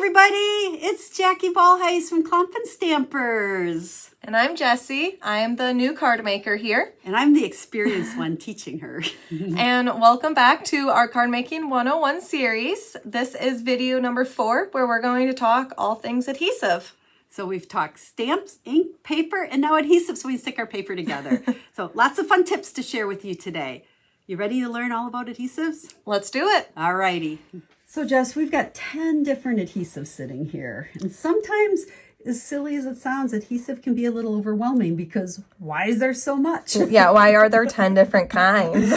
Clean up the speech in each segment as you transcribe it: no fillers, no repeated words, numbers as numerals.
everybody, it's Jackie Ballheis from Clumpin' Stampers. And I'm Jessie. I am the new card maker here. And I'm the experienced one teaching her. And welcome back to our Card Making 101 series. This is video number 4, where we're going to talk all things adhesive. So we've talked stamps, ink, paper, and now adhesive, so we stick our paper together. So lots of fun tips to share with you today. You ready to learn all about adhesives? Let's do it. All righty. So Jess, we've got 10 different adhesives sitting here. And sometimes, as silly as it sounds, adhesive can be a little overwhelming because why is there so much? Yeah, why are there 10 different kinds?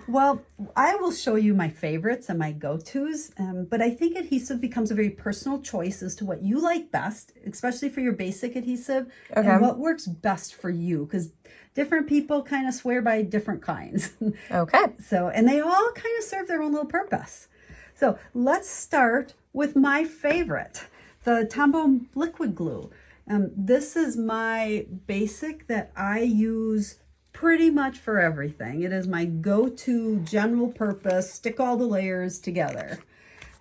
Well, I will show you my favorites and my go-tos, but I think adhesive becomes a very personal choice as to what you like best, especially for your basic adhesive, and what works best for you, because different people kind of swear by different kinds. Okay. So, and they all kind of serve their own little purpose. So let's start with my favorite, the Tombow liquid glue. This is my basic that I use pretty much for everything. It is my go-to general purpose, stick all the layers together.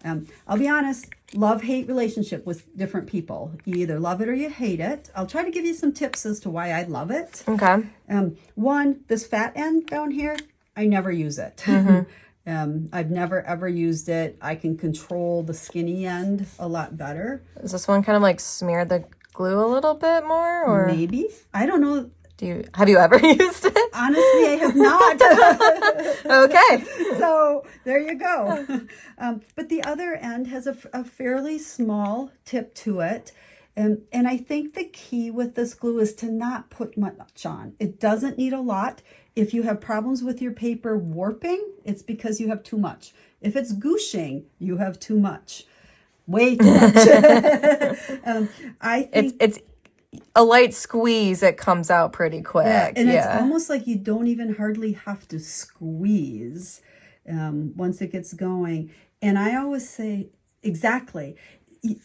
I'll be honest, love-hate relationship with different people. You either love it or you hate it. I'll try to give you some tips as to why I love it. Okay. One, this fat end down here, I never use it. I've never ever used it. I can control the skinny end a lot better. Does this one kind of like smear the glue a little bit more, or maybe? I don't know. Have you ever used it? Honestly, I have not. Okay. So there you go. But the other end has a fairly small tip to it. And I think the key with this glue is to not put much on. It doesn't need a lot. If you have problems with your paper warping, it's because you have too much. If it's gooshing, you have too much. Way too much. I think it's a light squeeze. It comes out pretty quick. Yeah, and it's almost like you don't even hardly have to squeeze once it gets going. And I always say, exactly,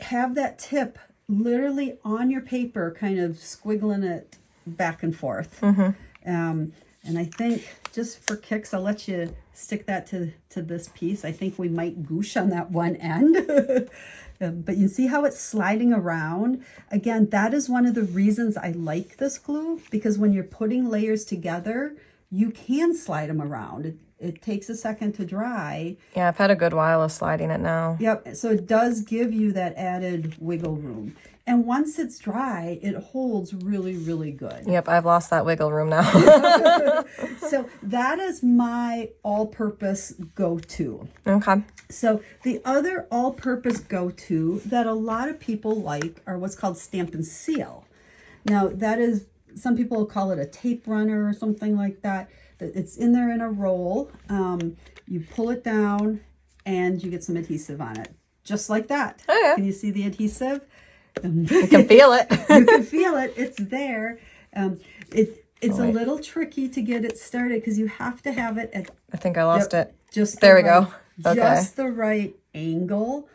have that tip literally on your paper, kind of squiggling it back and forth. And I think just for kicks, I'll let you stick that to this piece. I think we might goosh on that one end. But you see how it's sliding around? Again, that is one of the reasons I like this glue, because when you're putting layers together, you can slide them around. It takes a second to dry. Yeah, I've had a good while of sliding it now. Yep, so it does give you that added wiggle room. And once it's dry, it holds really, really good. Yep, I've lost that wiggle room now. So that is my all-purpose go-to. Okay. So the other all-purpose go-to that a lot of people like are what's called Stampin Seal. Now, that is, some people will call it a tape runner or something like that. It's in there in a roll. You pull it down and you get some adhesive on it. Just like that. Oh, yeah. Can you see the adhesive? You can feel it. You can feel it. It's there. It's a little tricky to get it started because you have to have it at... I think I lost it. Just there we go. Okay. Just the right angle,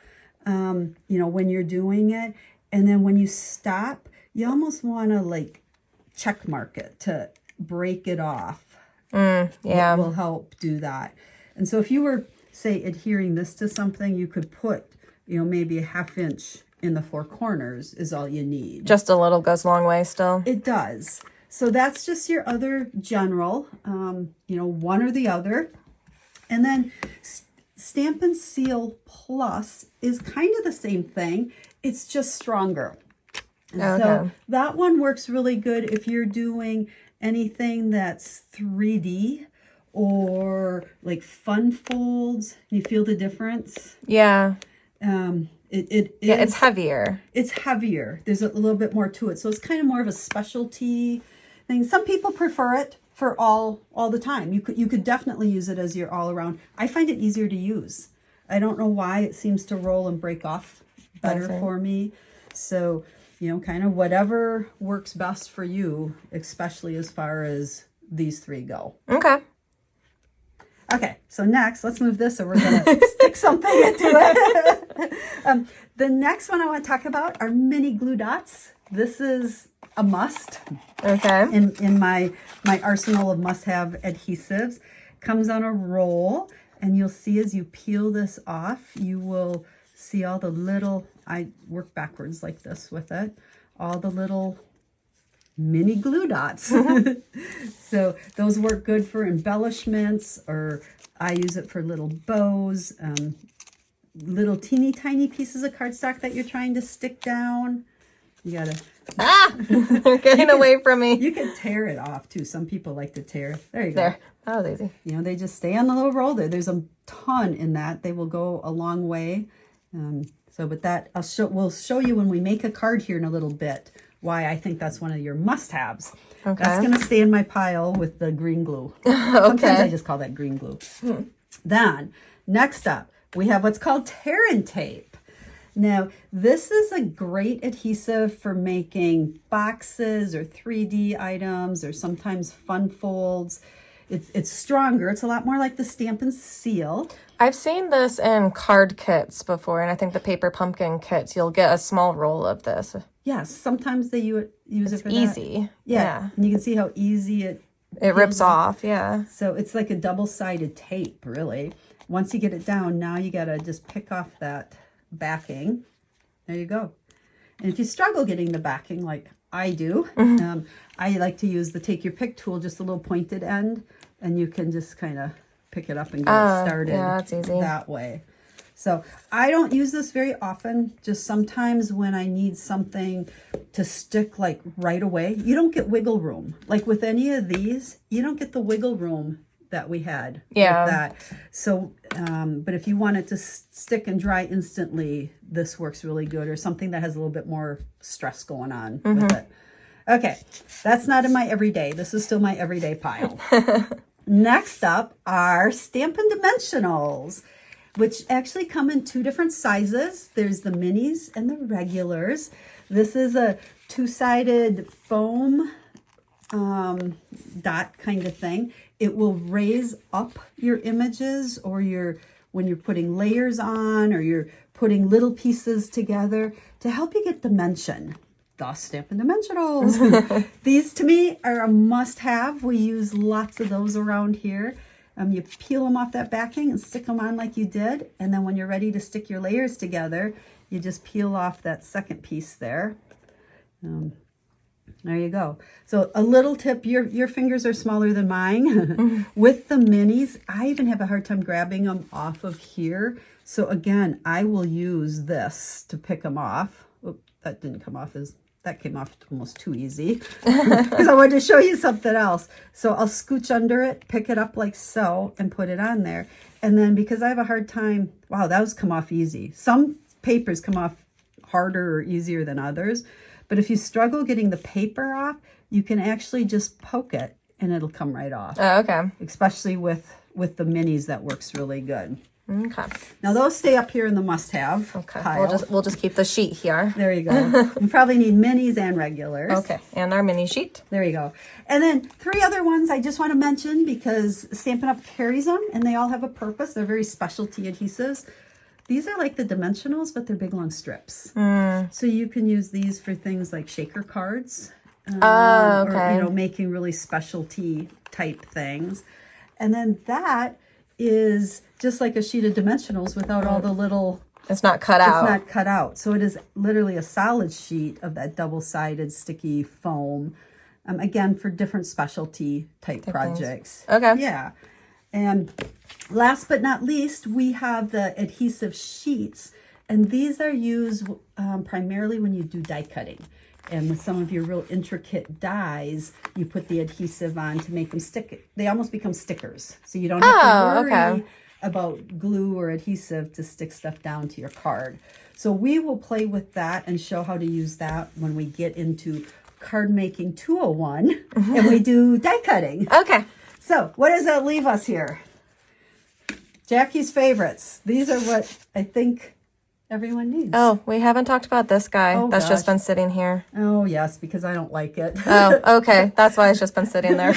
you know, when you're doing it. And then when you stop, you almost want to like check mark it to break it off. Yeah. It will help do that. And so if you were, say, adhering this to something, you could put, you know, maybe a 1/2 inch in the 4 corners is all you need. Just a little goes a long way still. It does. So that's just your other general, you know, one or the other. And then Stampin Seal Plus is kind of the same thing. It's just stronger. Okay. So that one works really good if you're doing anything that's 3D or like fun folds. You feel the difference? Yeah. It's heavier. It's heavier. There's a little bit more to it. So it's kind of more of a specialty thing. Some people prefer it for all the time. You could definitely use it as your all around. I find it easier to use. I don't know why it seems to roll and break off better for me. So, you know, kind of whatever works best for you, especially as far as these 3 go. Okay. Okay, so next, let's move this so we're going to stick something into it. The next one I want to talk about are mini glue dots. This is a must. Okay. In my arsenal of must-have adhesives. Comes on a roll, and you'll see as you peel this off, you will See all the little, I work backwards like this with it, all the little mini glue dots. So those work good for embellishments, or I use it for little bows, little teeny tiny pieces of cardstock that you're trying to stick down. You gotta... They're getting away from me. You can tear it off too. Some people like to tear. There you go. There. That was easy. You know, they just stay on the little roller. There's a ton in that. They will go a long way. So with that, we'll show you when we make a card here in a little bit why I think that's one of your must-haves. Okay. That's going to stay in my pile with the green glue. Sometimes I just call that green glue. Then, next up, we have what's called tear and tape. Now, this is a great adhesive for making boxes or 3D items or sometimes fun folds. It's stronger. It's a lot more like the Stampin Seal. I've seen this in card kits before, and I think the paper pumpkin kits, you'll get a small roll of this. Yes, sometimes they use it for Easy. that. Yeah, and you can see how easy it rips off, yeah. So it's like a double-sided tape, really. Once you get it down, now you got to just pick off that backing. There you go. And if you struggle getting the backing like I do, I like to use the take your pick tool, just a little pointed end, and you can just kind of pick it up and get it started that's easy. that way. So I don't use this very often, just sometimes when I need something to stick like right away. You don't get wiggle room. Like with any of these, you don't get the wiggle room that we had with that. So, but if you want it to stick and dry instantly, this works really good, or something that has a little bit more stress going on with it. Okay, that's not in my everyday. This is still my everyday pile. Next up are Stampin' Dimensionals, which actually come in two different sizes. There's the minis and the regulars. This is a two-sided foam dot kind of thing. It will raise up your images, or when you're putting layers on, or you're putting little pieces together to help you get dimension. Thus, Stampin' Dimensionals. These to me are a must-have. We use lots of those around here. You peel them off that backing and stick them on like you did, and then when you're ready to stick your layers together, you just peel off that second piece there. There you go. So a little tip, your fingers are smaller than mine. With the minis, I even have a hard time grabbing them off of here. So again, I will use this to pick them off. Oop, that didn't come off that came off almost too easy because I wanted to show you something else. So I'll scooch under it, pick it up like so, and put it on there. And then because I have a hard time, wow, those come off easy. Some papers come off harder or easier than others. But if you struggle getting the paper off, you can actually just poke it and it'll come right off. Oh, okay. Especially with the minis, that works really good. Okay. Now those stay up here in the must-have pile. We'll just keep the sheet here. There you go. You probably need minis and regulars. Okay, and our mini sheet. There you go. And then three other ones I just want to mention because Stampin' Up! Carries them, and they all have a purpose. They're very specialty adhesives. These are like the dimensionals, but they're big long strips. So you can use these for things like shaker cards. Or, making really specialty type things. And then that is just like a sheet of dimensionals without all the little... It's not cut out. It's not cut out. So it is literally a solid sheet of that double-sided sticky foam. Again, for different specialty type projects. Things. Okay. Yeah. And last but not least, we have the adhesive sheets. And these are used primarily when you do die cutting. And with some of your real intricate dies, you put the adhesive on to make them stick. They almost become stickers. So you don't have to worry about glue or adhesive to stick stuff down to your card. So we will play with that and show how to use that when we get into Card Making 201 and we do die cutting. Okay. So what does that leave us here? Jackie's favorites. These are what I think everyone needs. Oh, we haven't talked about this guy that's just been sitting here. Oh, yes, because I don't like it. Oh, okay. That's why it's just been sitting there.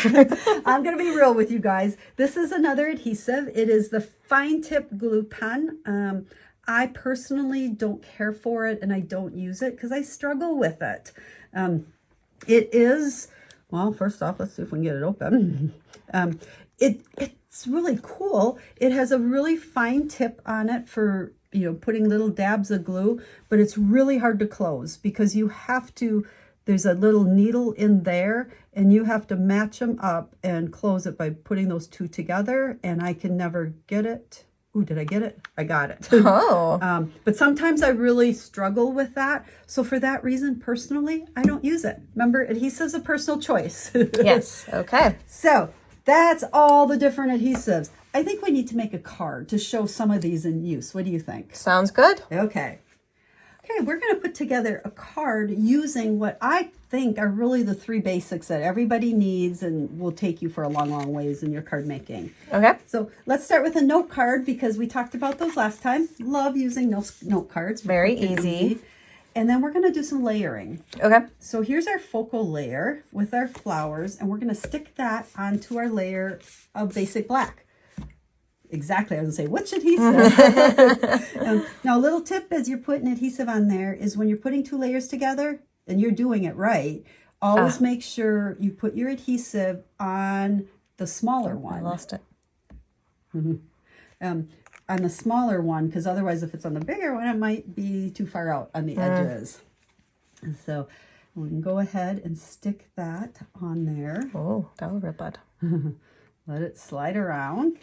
I'm going to be real with you guys. This is another adhesive. It is the fine tip glue pen. I personally don't care for it and I don't use it because I struggle with it. It is, well, first off, let's see if we can get it open. It's really cool. It has a really fine tip on it for putting little dabs of glue, but it's really hard to close because you have to, there's a little needle in there and you have to match them up and close it by putting those two together, and I can never get it. Ooh, did I get it? I got it. Oh. But sometimes I really struggle with that. So for that reason, personally, I don't use it. Remember, adhesive's a personal choice. Yes. Okay. So that's all the different adhesives. I think we need to make a card to show some of these in use. What do you think? Sounds good. Okay. Okay, we're going to put together a card using what I think are really the three basics that everybody needs and will take you for a long, long ways in your card making. Okay. So let's start with a note card because we talked about those last time. Love using note cards. Very Quick and easy. And then we're going to do some layering. Okay. So here's our focal layer with our flowers, and we're going to stick that onto our layer of basic black. Exactly. I was going to say, which adhesive? Now, a little tip as you're putting adhesive on there is when you're putting two layers together and you're doing it right, always make sure you put your adhesive on the smaller one. I lost it. On the smaller one, because otherwise if it's on the bigger one, it might be too far out on the edges. And so we can go ahead and stick that on there. Oh, that would rip bud. Let it slide around.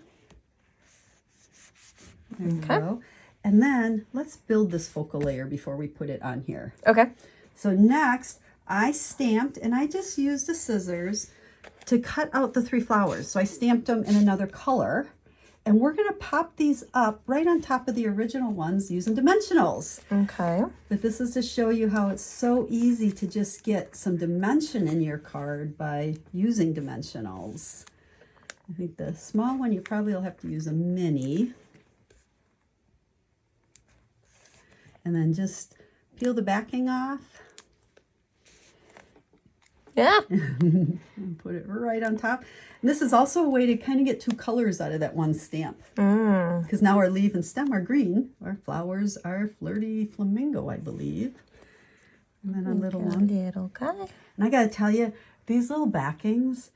There we Okay. go. And then let's build this focal layer before we put it on here. Okay. So next, I stamped, and I just used the scissors to cut out the three flowers. So I stamped them in another color. And we're going to pop these up right on top of the original ones using dimensionals. Okay. But this is to show you how it's so easy to just get some dimension in your card by using dimensionals. I think the small one, you probably will have to use a mini. And then just peel the backing off. Yeah. And put it right on top. And this is also a way to kind of get two colors out of that one stamp. Because now our leaf and stem are green. Our flowers are flirty flamingo, I believe. And then a little one. Little guy. And I got to tell you, these little backings,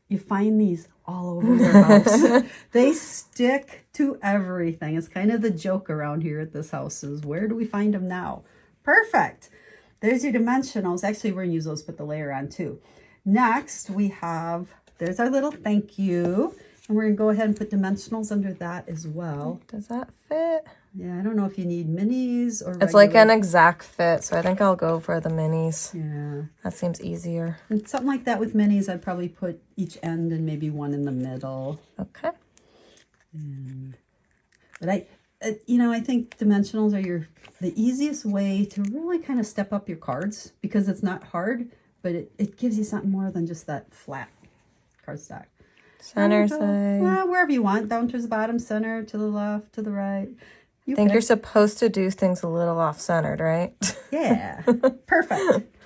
you find these all over your house. They stick to everything. It's kind of the joke around here at this house is, where do we find them now? Perfect. There's your dimensionals. Actually, we're going to use those to put the layer on too. Next, we have, there's our little thank you. And we're going to go ahead and put dimensionals under that as well. Does that fit? Yeah, I don't know if you need minis or It's like an exact fit, so I think I'll go for the minis. Yeah. That seems easier. And something like that with minis, I'd probably put each end and maybe one in the middle. Okay. But I think dimensionals are the easiest way to really kind of step up your cards because it's not hard, but it gives you something more than just that flat cardstock. Center side. Yeah, wherever you want, down to the bottom, center, to the left, to the right. I think you're supposed to do things a little off-centered, right? Yeah, perfect.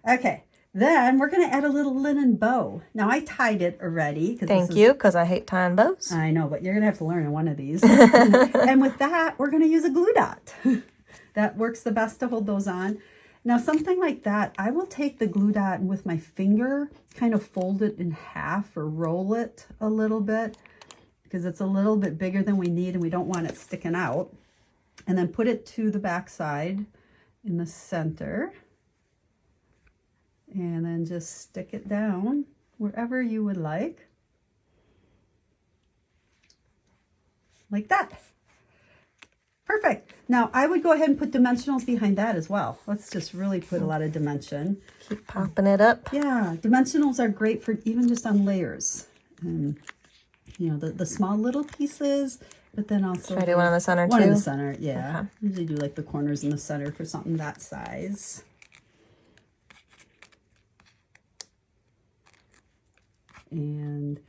Okay, then we're going to add a little linen bow. Now, I tied it already. Thank you, because I hate tying bows. I know, but you're going to have to learn one of these. And with that, we're going to use a glue dot. That works the best to hold those on. Now, something like that, I will take the glue dot and with my finger kind of fold it in half or roll it a little bit because it's a little bit bigger than we need and we don't want it sticking out. And then put it to the back side in the center. And then just stick it down wherever you would like that. Perfect. Now I would go ahead and put dimensionals behind that as well. Let's just really put a lot of dimension. Keep popping it up. Yeah, dimensionals are great for even just on layers. And the small little pieces, but then also Should I do one in the center one too? in the center, yeah. Okay. Usually do like the corners in the center for something that size. And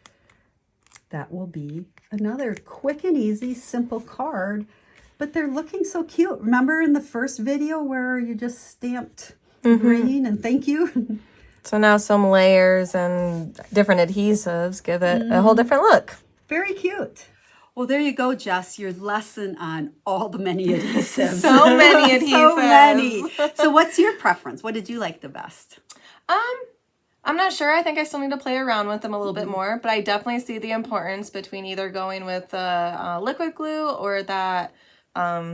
that will be another quick and easy, simple card. But they're looking so cute. Remember in the first video where you just stamped green and thank you? So now some layers and different adhesives give it a whole different look. Very cute. Well, there you go, Jess, your lesson on all the many adhesives. So many adhesives. So many. So what's your preference? What did you like the best? I'm not sure. I think I still need to play around with them a little bit more, but I definitely see the importance between either going with liquid glue or that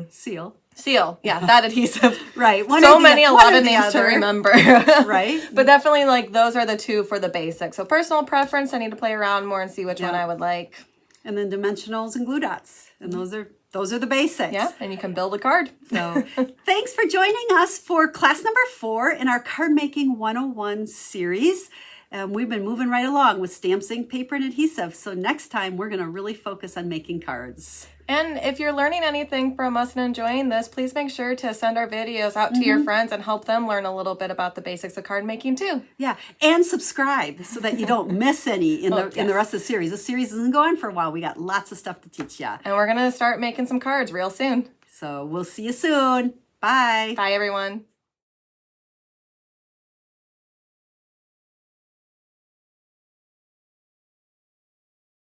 Seal. Seal, yeah, that adhesive. Right. So many, a lot of names to remember. Right. But definitely, like, those are the two for the basics. So personal preference, I need to play around more and see which one I would like. And then dimensionals and glue dots. And those are the basics. Yeah, and you can build a card. So thanks for joining us for class number 4 in our Card Making 101 series. We've been moving right along with stamps, ink, paper, and adhesive. So next time, we're going to really focus on making cards. And if you're learning anything from us and enjoying this, please make sure to send our videos out to your friends and help them learn a little bit about the basics of card making too. Yeah, and subscribe so that you don't miss any in the rest of the series. The series isn't going for a while. We got lots of stuff to teach you. And we're going to start making some cards real soon. So we'll see you soon. Bye. Bye, everyone.